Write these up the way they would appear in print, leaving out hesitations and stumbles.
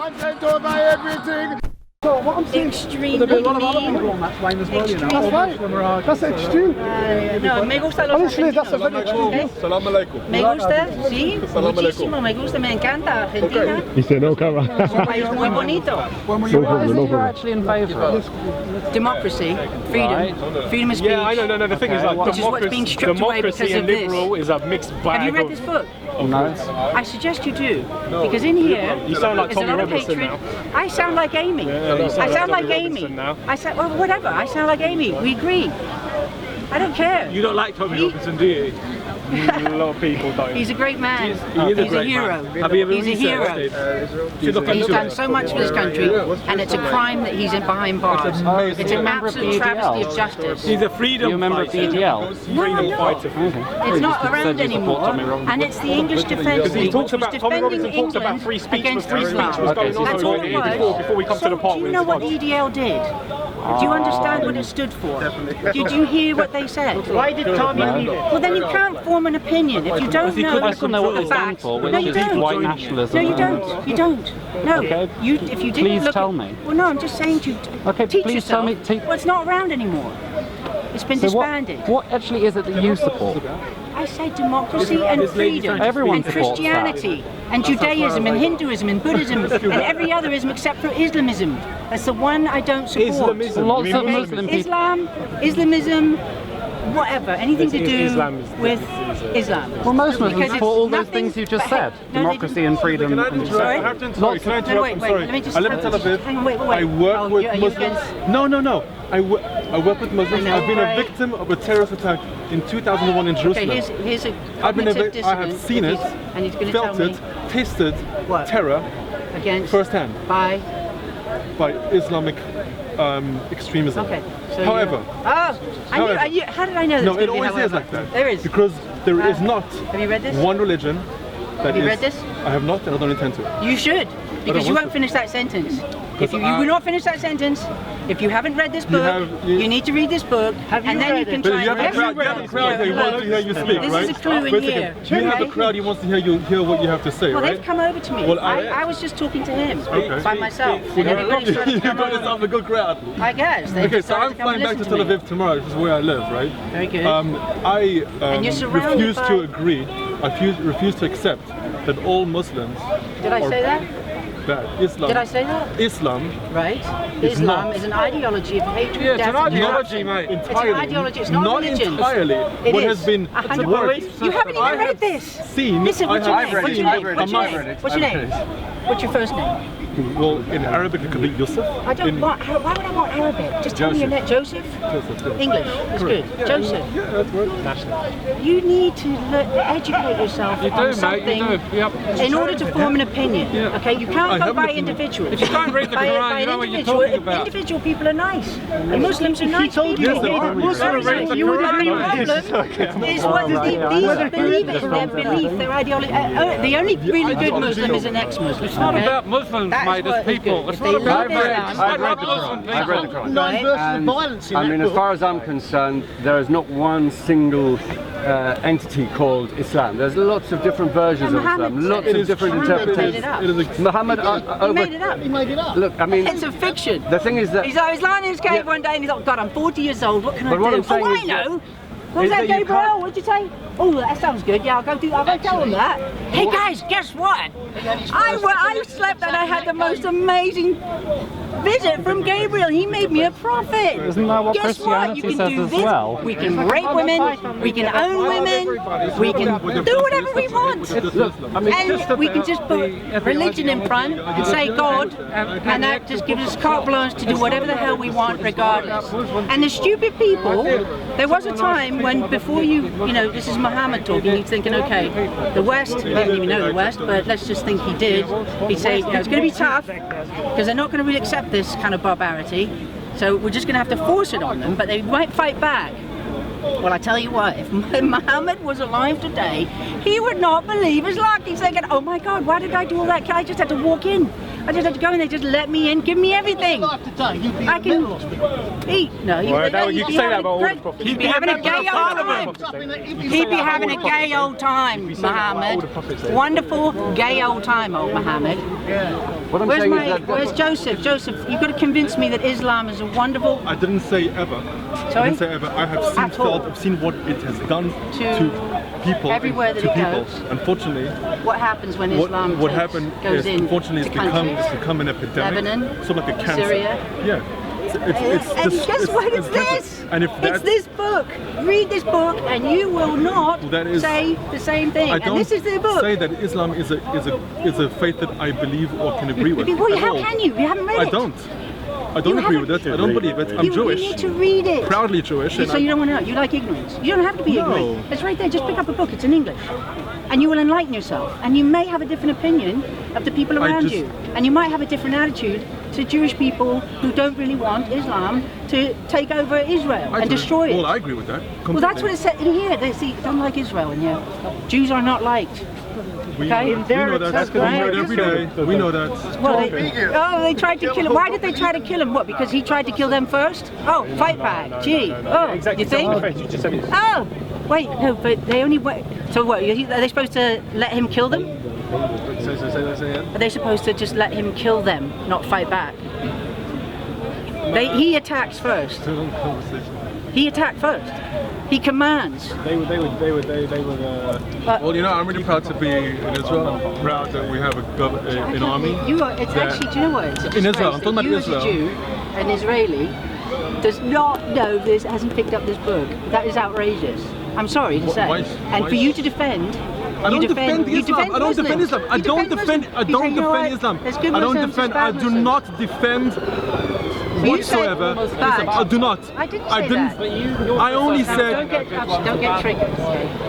content over everything. So what I'm saying, extremely there'll be a lot of other people on that plane as well, you know. That's right. That's extreme. No, me gusta los Honestly, that's a very extreme. Salam alaikum. Me gusta, sí, muchísimo, me gusta, me encanta Argentina. He said no camera. Es un país muy bonito. When were you No You're problem. actually in favour of Democracy, freedom, freedom of speech. Yeah, I know. No, the thing is, like, Which is what's being stripped away because democracy of and this. liberal is a mixed bag. Have you read this book? No. I suggest you do, because in here You sound like there's a Tommy lot of Robinson hatred. now. I sound like Amy. you sound I like sound like Tommy Amy. Robinson now. I said, well, whatever. I sound like Amy. We agree. I don't care. You don't like Tommy Robinson, do you? A lot of people don't. He's a great man. He is He's a a great hero. man. Have you ever He's a hero. He's done so much for this country, and it's a crime that he's in behind bars. It's an absolute travesty of justice. He's a freedom You remember fighter. BDL? No, I'm Freedom not. fighter. It's not Just around said you support anymore, Tommy Robinson. and it's the English Defence Because he League, talks which was about Tommy defending Robinson talks about England free speech against was Islam. going on That's all it was. before we come to the part Do you where know it's what gone. EDL did? Do you understand what it stood for? Did you hear what they said? Why did Tommy leave it? Well, then you can't form an opinion if you don't know I still know what they the stand facts. for, No, which you is don't. white nationalism. No, you don't. You don't. No. Okay. If you didn't Please look tell at, me. Well, no, I'm just saying to Okay, teach please yourself. tell me. Well, it's not around anymore. It's been So disbanded. what actually is it that you support? I say democracy and freedom Everyone and supports Christianity and Judaism and Hinduism and Buddhism and every other ism except for Islamism. That's the one I don't support. Islamism. Lots You of mean Muslim people. Islam, Islamism, whatever, anything to do Islam is- with Islam. Well, most Because Muslims it's support all those nothing things you just but said. hate. No, they Democracy didn't. and freedom. Can I and- interrupt? Sorry? I have to interrupt. Can I interrupt? wait, I'm wait, sorry. let me just I live in Tel Aviv. hang on, wait. I work Oh, with are you Muslims. against- No. I work with Muslims. I know. I've been a Right. victim of a terrorist attack in 2001 in Okay, Jerusalem. here's a I've been a cognitive vic- I have dissonance, seen if it, he's- and he's going to felt tell me it, tasted What? terror against firsthand by. by Islamic extremism. Okay. So However, how did I know that? no, it always is like that. There is. Because there is not Have you read this? one religion that Have you is- read this? I have not, and I don't intend to. You should, because you want won't to. finish that sentence. If you I- will not finish that sentence, if you haven't read this book, you- you need to read this book, and then you can But try you have a and crowd, you have a crowd that wants to hear you speak, This right? is a clue in Wait a second. here. You have a Okay? crowd who wants to hear what you have to say, Well, right? they've come over to me. Well, I was just talking to him Okay. by myself, and everybody's trying to You've come got over. yourself a good crowd. I guess. They Okay, so decided I'm to come flying and back to listen Tel me. Aviv tomorrow, which is where I live, right? Very good. I And you're surrounded refuse by- to agree. I refuse to accept that all Muslims Did I are say that? bad. Islam. Did I say that? Islam Right. It's Islam not. is an ideology of hatred, Yeah, it's death, an and ideology, destruction. mate. It's entirely. an ideology. It's not religion. entirely. It What is. has been 100%. worked. You haven't even I read have this. Seen. Listen, what's your I name? have What's seen. your name? What's your I've name? read it. What's your I've name? read What's your first name? Well, in Arabic it could be Yusuf. I don't In- want. Why would I want Arabic? Just tell me your name. Joseph. Joseph, yeah. English. That's good. Yeah, Joseph. Yeah, that's right. You need to educate yourself You do, on mate. something You do. Yep. in order to form an opinion. Yeah. Okay, you I can't go have by an opinion. individuals. If you don't read the By Quran, an you know what you're individual, talking about. individual people are nice. And Muslims are nice people. Yes, they are. Muslims are Muslims nice. read the You would Quran. agree problem is what these believers, their belief, their ideology. The only really good Muslim is an ex-Muslim. It's not okay? about Muslims, That's mate. what It's is people. good. It's If not they about love Muslims. Islam- It's I've read about the Muslim Quran. I've read the people. Quran. Non-versus violence in I that mean, as book. far as I'm concerned, there is not one single entity called Islam. There's lots of different versions of Muhammad Islam, said lots it. of different Muhammad made interpretations. it up. It is a Muhammad He made it up. He made it up. Look, I mean, It's a fiction. the thing is that He's lying in his cave one day and he thought, God, I'm 40 years old, what can I But do? what I'm saying I is that- know. What was is that, that you Gabriel? can't- What did you say? Oh, that sounds good. Yeah, I'll go tell them that. Hey guys, guess what? I slept and I had the most amazing visit from Gabriel. He made me a prophet. Isn't that what Guess what? You Christianity can says do as this. well? We can rape women. We can own women. We can do whatever we want. look, I mean, And we can just put religion in front and say God, and that just gives us carte blanche to do whatever the hell we want regardless. And the stupid people, there was a time when before you know, this is Muhammad talking, he's thinking, okay, the West, he didn't even know the West, but let's just think he did. He'd say, you know, it's going to be tough because they're not going to really accept this kind of barbarity. So we're just going to have to force it on them, but they might fight back. Well, I tell you what, if Muhammad was alive today, he would not believe his luck. He's thinking, oh my God, why did I do all that? I just had to walk in. I just had to go in, they just let me in, give me everything. I can eat. No, you can say that about all the prophets. He'd be having a gay old time. He'd be having a gay old time, Muhammad. Wonderful gay old time, old Muhammad. Where's Joseph? Joseph, you've got to convince me that Islam is a wonderful... I didn't say ever. Sorry? I didn't say ever. I have seen, I've seen what it has done to people. Everywhere that it goes. Unfortunately, what happens when Islam what happened goes is, unfortunately, it's become an epidemic. Lebanon, sort of like a cancer. Syria. Yeah. And guess what? It's this. And if it's this book. Read this book, and you will not say the same thing. And this is the book. Say that Islam is a faith that I believe or can agree with. Well, how can you? You haven't read it. I don't agree with it. I don't believe it. I'm Jewish. You need to read it. Proudly Jewish. So you don't want to know. You like ignorance. You don't have to be ignorant. It's right there. Just pick up a book. It's in English. And you will enlighten yourself. And you may have a different opinion of the people around you. And you might have a different attitude to Jewish people who don't really want Islam to take over Israel and destroy it. Well, I agree with that. Completely. Well, that's what it said in here. They don't like Israel, and yeah, Jews are not liked. We know that. We hear it every day. We know that. Well, they tried to kill him. Why did they try to kill him? What? Because he tried to kill them first? Oh, fight back. Gee. Oh, you think? Oh, wait. No, but they only wait. So what? Are they supposed to let him kill them? Are they supposed to just let him kill them, not fight back? He attacks first. He attacked first. He commands. They were well, you know, I'm really proud to be in Israel. I'm proud that we have an army. It's actually, do you know what? It's in Israel. I'm talking about Israel. As a Jew, an Israeli, does not know this, hasn't picked up this book. That is outrageous. I'm sorry to say. And for you to defend. I don't defend Islam. I don't defend Islam. I don't defend Islam. I do not defend whatsoever. I do not. I didn't say that. I only said. Don't get triggered.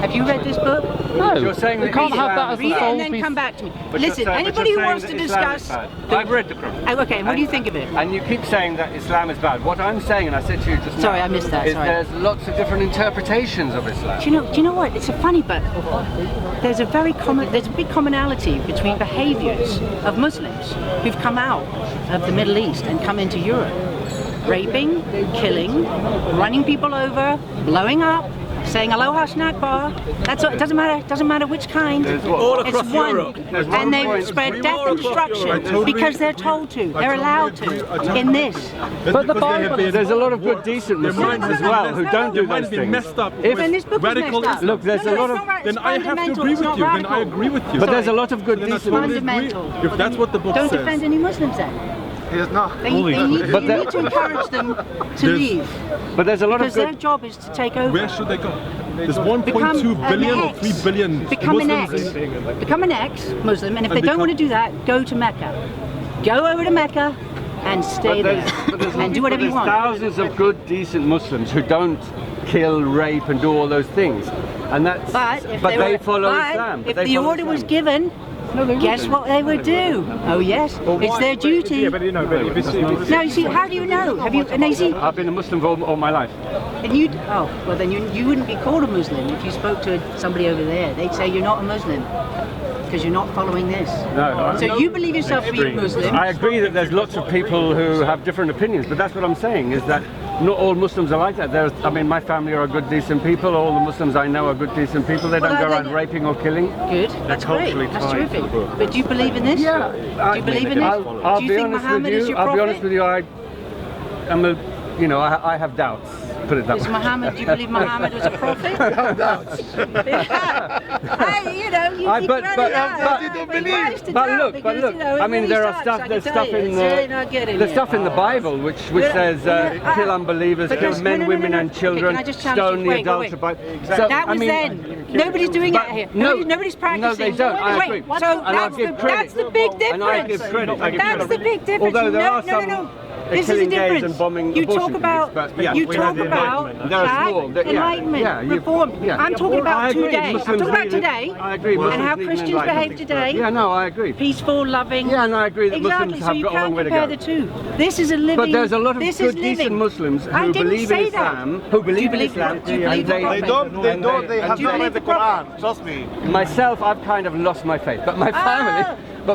Have you read this book? No. You're saying we can't have that as the sole. And then come back to me. Listen, anybody who wants to discuss. I've read the Quran. Okay, what do you think of it? And you keep saying that Islam is bad. What I'm saying, and I said to you just now. Sorry, I missed that. Is there's lots of different interpretations of Islam. Do you know what? It's a funny, but there's a big commonality between behaviours of Muslims who've come out of the Middle East and come into Europe. Raping, killing, running people over, blowing up, saying aloha snakbar. That's all, it doesn't matter which kind. All across it's one. Europe. And they spread death and destruction because they're told to. They're allowed to in this. But the Bible, there's a lot of good, decent Muslims as well who don't do those things. Messed up. Then this book is messed up. Look, there's a lot of. Then I have to agree with you. Then I agree with you. But there's a lot of good, decent Muslims. If that's what the book says. Don't defend any Muslims then. He is not. You need to encourage them to leave. But there's a lot of good. Because their job is to take over. Where should they go? There's 1.2 billion or 3 billion Muslims. Become an ex-Muslim, and if they don't want to do that, go to Mecca. Go over to Mecca and stay there and do whatever you want. There's thousands of good, decent Muslims who don't kill, rape, and do all those things, and that's. But they follow Islam. If the order was given. Guess what they would do? Oh yes, it's their duty. Yeah, but you know, but if it's no, you see, how do you know? Have you? And you see, I've been a Muslim all my life. And you? Oh, well then you wouldn't be called a Muslim if you spoke to somebody over there. They'd say you're not a Muslim because you're not following this. No. So you believe yourself to be a Muslim? I agree that there's lots of people who have different opinions, but that's what I'm saying is that. Not all Muslims are like that. I mean, my family are good, decent people. All the Muslims I know are good, decent people. They don't go around raping or killing. Good. That's great. That's terrific. But do you believe in this? Yeah. Do you believe in this? I'll do you think Muhammad is your prophet? I'll be honest with you. I have doubts. Put it that way. Muhammad? Do you believe Muhammad was a prophet? I have doubts. But look. I mean, there's stuff in the Bible which says kill unbelievers, kill men, women, and children, stone the adulterers. That was then. Nobody's doing that here. Nobody's practicing. No, they don't. I agree. So that's the big difference. And I give credit. That's the big difference. Although there are some. This is a killing gays difference. and bombing You abortion talk about, clinics, but, yeah, you we talk have the about Enlightenment. There are small, enlightenment, reform. I'm talking about today. I'm talking about today. I agree. And how Muslims need Christians enlightenment. behave today. Yeah, no, I agree. Peaceful, loving. Yeah, no, I agree that Exactly. Muslims So have you got a long can't way to compare go. the two. This is a living. But there's a lot of this is good, decent living. Muslims I who didn't believe in say that. Islam, who believe in Islam, Do you believe the and Prophet? They have not read the Quran. Trust me. myself, I've kind of lost my faith, but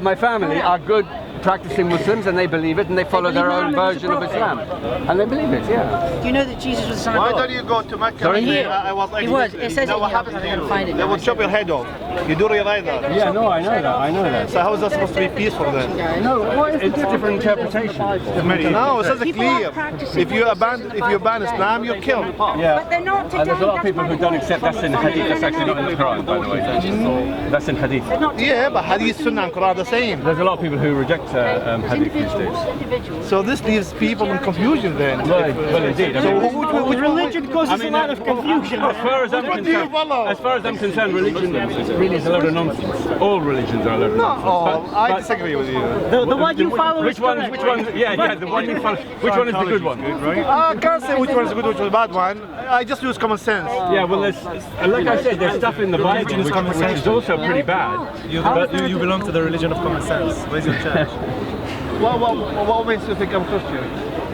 my family are good practicing Muslims, and they believe it, and they follow their own Muhammad was a version of prophet. Islam, and they believe it. Yeah. Do you know that Jesus was the son Why of God? don't you go to Mecca Sorry? and say, He- I was he was. It says Now it what here. happens I'm to gonna you? find it They now. will chop your head off. You do realize that? Yeah, no, I know that. I know that. So how is that supposed to be peaceful then? No, it's a different interpretation. No, it says it People clear. are practicing If you what it says in the ban Bible Islam, today. you're killed. But they're not today. There's a lot of That's people my who don't point. accept that's in Hadith. That's actually not in the Quran, by the way. That's in Hadith. They're not Yeah, today. but Hadith, Sunnah, and Quran are the same. There's a lot of people who reject Hadith these days. Individuals. So this leaves people in confusion then. Well, indeed. I So mean, which Religion causes a lot of confusion. As far as I'm What do you concerned, follow? as far as I'm concerned, religion really is a load of nonsense. All religions are a load of Not nonsense. all. I But- disagree with you. The one you follow Which is one? correct. Which one? Yeah, the one you follow. Which one is the good one? I can't say which one is good, which is a bad one. I just use common sense. Yeah, well, there's, like I said, there's stuff in the Bible which is also pretty bad. You belong to the religion of common sense. Where's your church? What makes you think I'm Christian?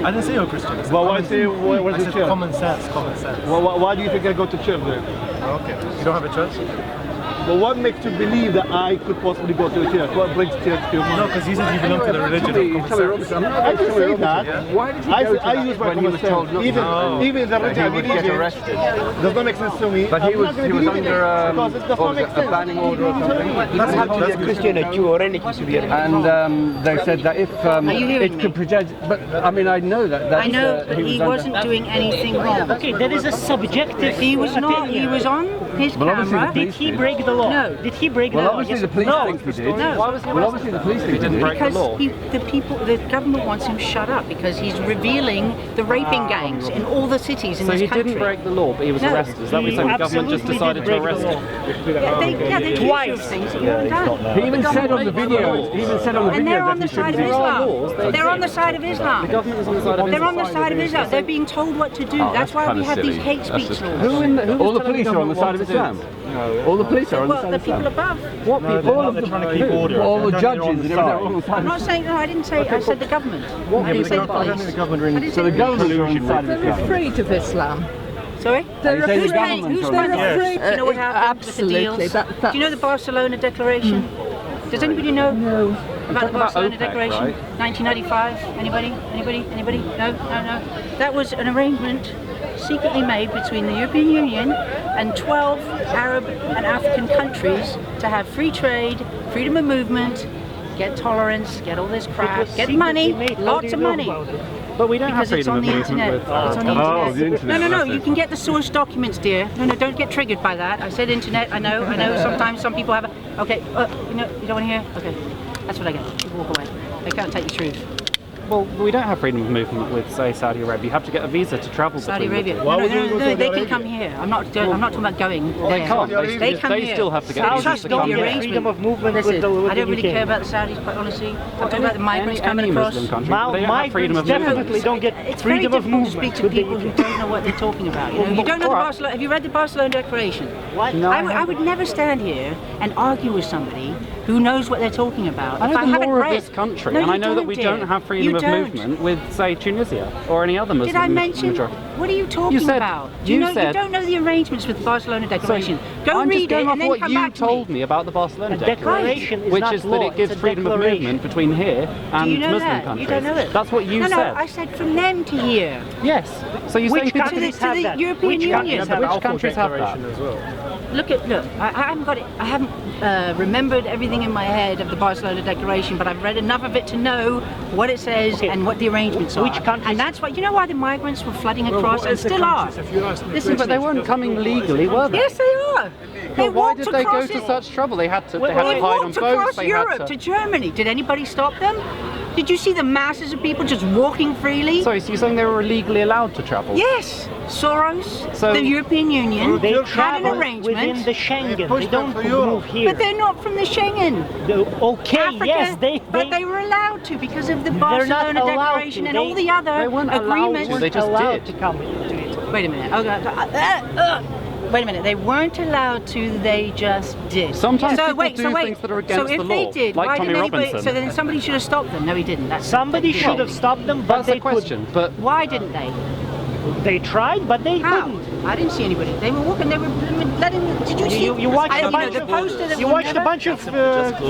I didn't say you're Christian. I said Well, common why say sense. where's I the said church? common sense, common sense. Why do you think I go to church then? Okay. You don't have a church? But what makes you believe that I could possibly go to a church? What brings church to your No, mind? because you said you belong to the religion of common sense. I didn't say that. Why did he go to I that use my when he common was told sense. not to? Even the religion I He would believe get in arrested. does not make sense to me. But he I'm was not gonna he was believe in under it because it does what not was make it, a sense. banning order or something. That's Christian or Jew or anything to be And they said that if you hearing it could project, but I mean I know that I know he he was wasn't doing anything wrong. Okay, there is a subjective. He was not. He was on his Well, obviously camera. the Did he break the law? No. Did he break the Well, law? obviously Yes. the police No. think he did. No. Well, obviously the police think he did. Because the government wants him shut up because he's revealing the raping gangs in all the cities in So this he country. didn't break the law, but he was No. arrested. Is that what you're saying? The government just Absolutely decided did to break arrest the him? law. They accuse you of things that you haven't done. He even said on the video. He even said on the And they're video on that the he side shouldn't of be. Islam. They're on the side of Islam. The government is on the side of They're on Islam. the side of Islam. They're being told what to do. That's why we have these hate speech laws. All the police are on the side of Islam. All the police are on the Well, side the of people Islam. above. What people? All of the all the judges and everything are on the side I'm of not saying. No, I didn't say. I said the government. I didn't say the police. I didn't So say the government are on the side of Islam. Afraid of Islam. Sorry? They're Who's the paying? government Who's are on the paying? side. Do you know what happened with the Absolutely. deals? That's- Do you know the Barcelona Declaration? Does anybody know about the Barcelona OPEC, Declaration? right? 1995? Anybody? No? That was an arrangement secretly made between the European Union and 12 Arab and African countries to have free trade, freedom of movement, get tolerance, get all this crap, get money, lots of money. But we don't have Because it's freedom on of the movement internet. with It's on the Oh, internet. the internet, No, that's you it. can get the source documents, dear. No, don't get triggered by that. I said internet. I know. Sometimes some people have it. Okay, you don't want to hear? Okay, that's what I get. People walk away. They can't take the truth. Well, we don't have freedom of movement with, say, Saudi Arabia. You have to get a visa to travel Saudi between the Arabia. two. No, they can come here. I'm not talking about going there. They can't. They come They here. still have to get a visa Trust to me, come the here. arrangement. Freedom of movement with Listen, the I don't really UK. care about the Saudis, quite honestly. I'm talking about the migrants Any coming across. Muslim country, they don't have freedom of Migrants movement. definitely don't get It's very freedom of difficult to movement speak to with the people who UK. don't know what they're talking about. You don't know the Barcelona. Have you read the Barcelona Declaration? What? I would never stand here and argue with somebody who knows what they're talking about. I if know I the haven't law of read. this country, No, and you I know that we dear. don't have freedom You of don't. movement with, say, Tunisia or any other Muslim Did I mention? majority. What are you talking said- about? you You said- don't know the arrangements with the Barcelona Declaration. Go I'm read just going it off and then what come you back to told me. me about the Barcelona A declaration is which not is law, that it gives it's a freedom of declaration. movement between here and Do you know Muslim that? countries. You don't know it. That's what you no, said. I said from them to here. Yes. So you Which say people countries to have the that? European Which Union. countries have Which that? countries have that? Look, I haven't got it. I haven't remembered everything in my head of the Barcelona Declaration, but I've read enough of it to know what it says Okay. and what the arrangements are. Which countries? And that's why. You know why the migrants were flooding across and still are. Listen But to they me. weren't coming legally, were they? Yes, they are. They But why walked did they go across to it. such trouble? They had to They hide on walked boats. across They Europe had to Germany. Did anybody stop them? Did you see the masses of people just walking freely? Sorry, so you're saying they were illegally allowed to travel? Yes. Soros, So- the European Union, They had an travel arrangement. within the Schengen. They don't move here. But they're not from the Schengen. Okay, Africa, yes, but they were allowed to because of the They're not Barcelona allowed Declaration to. and all the other they weren't allowed agreements. to, they just allowed did. to come into it. Wait a minute. Wait a minute. They weren't allowed to. They just did. Sometimes so people wait, do so wait. things that are against so if the they law, did, like why Tommy didn't anybody? Robinson. So then somebody should have stopped them. No, he didn't. Somebody should have stopped them, but That's they the question. couldn't. But Why didn't they? They tried, but they How? couldn't. I didn't see anybody. They were walking. They were letting. Did you see? You watched a the bunch of poster that you we watched a never- bunch of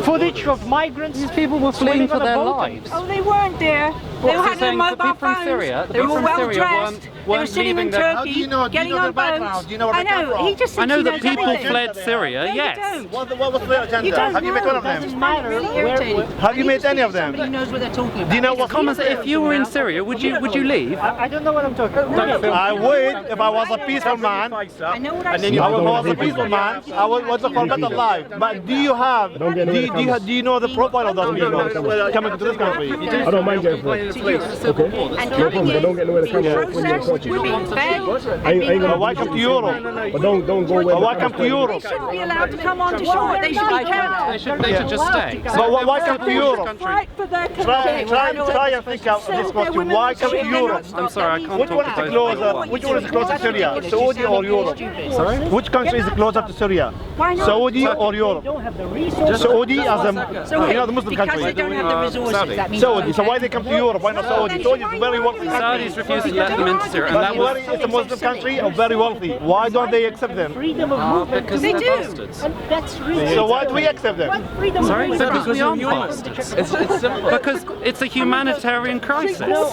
footage of migrants. these people were fleeing for on a their boat. lives. Oh, they weren't there. What, They so were having saying the mobile people from phones. Syria- the They were people from well Syria dressed. They were weren't sitting in leaving their- Turkey, How do you know? Do you getting know on their background? boats. Do you know where I they come know. from? He just I thinks know he that knows people everything. fled Syria, No, yes. you don't. What's their agenda? You don't Have you met one of them? Doesn't matter. Really Where- irritating. Have you I met just any think of them? Somebody knows what they're talking about. Do you know what? Common sense, if you were in Syria, would you leave? I don't know what I'm talking about. I would if I was a peaceful man. I know what I If I was a peaceful man, I would want to for better life. But do you have? Do you know the profile of those people coming to this country? I don't mind getting for it. And coming in, don't get nowhere to come being from. processed, we're being fed, I ain't gonna- Why come to Europe? But don't go where Why come to Europe? They shouldn't be allowed to come onto shore. They should be kept. They should just stay. But why come to Europe? Fight for their country. Try and think out this question. Why come to Europe? I'm sorry, I can't Which talk one to is the both. closer? Which one is closer to Syria? Saudi or Europe? Sorry? Which country is closer to Syria? Why not? Saudi or They Europe? don't have the resources. Saudi as a the Muslim because country. they don't have the resources, Saudi. that means Saudi. So why they come to Europe? Why not Saudi? Saudi is a very wealthy country. Saudis refused to let them into Syria, and that was It's a Muslim country and very wealthy. Why don't they accept them? Freedom of movement. because They they're do. bastards. And that's really So why do we accept them? freedom Sorry? of movement. Because we aren't bastards. It's simple. Because it's a humanitarian crisis. No,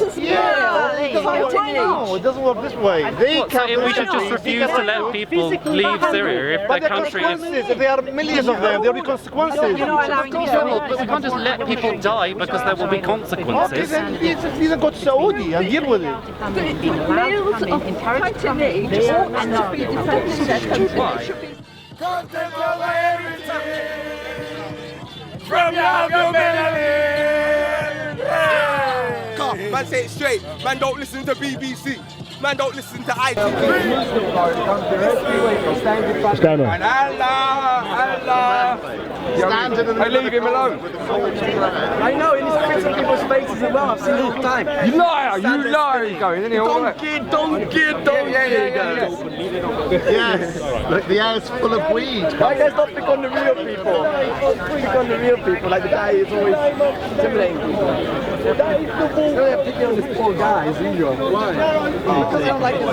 it doesn't work this way. They So come. we should just refuse to let people leave Syria if But their there are country is... consequences. If there are millions of them, there will be consequences. But we can't just let people die because there will be Okay, consequences. then you go to Saudi and deal with it. males are encouraged to me and to be defending their country. From man, say it straight. Man, don't listen to BBC. Man, don't listen to ITV. Stand on. And Allah. I leave him alone. I know, and he's spits on people's faces as well. I've seen it all the time. You liar, you liar. He's going, isn't he? Donkey. Yes. Look, the air is full of weed. Why guys not pick on the real people? Pick on the real people, like the guy is always intimidating people. That is the ball. They're picking on this poor guy as usual. Why? Because they don't like this.